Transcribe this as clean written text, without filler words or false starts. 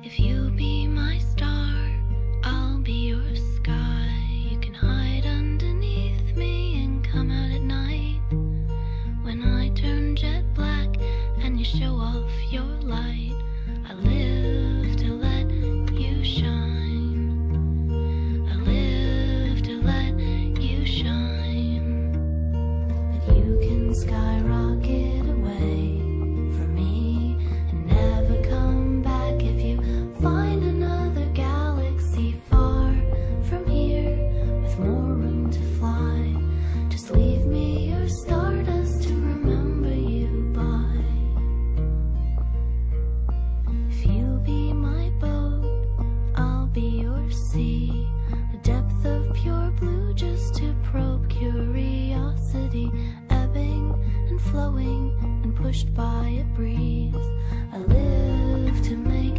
If you be my star, I'll be your sky. You can hide underneath me and come out at night. When I turn jet black and you show off your light, I live to let you shine. I live to let you shine. But you can skyrocket away from me and never come back if you find another galaxy far from here with more room to fly. Just leave me your stardust to remember you by. If you be my boat, I'll be your sea. A depth of pure blue just to probe curiosity, ebbing and flowing and pushed by a breeze. I live to make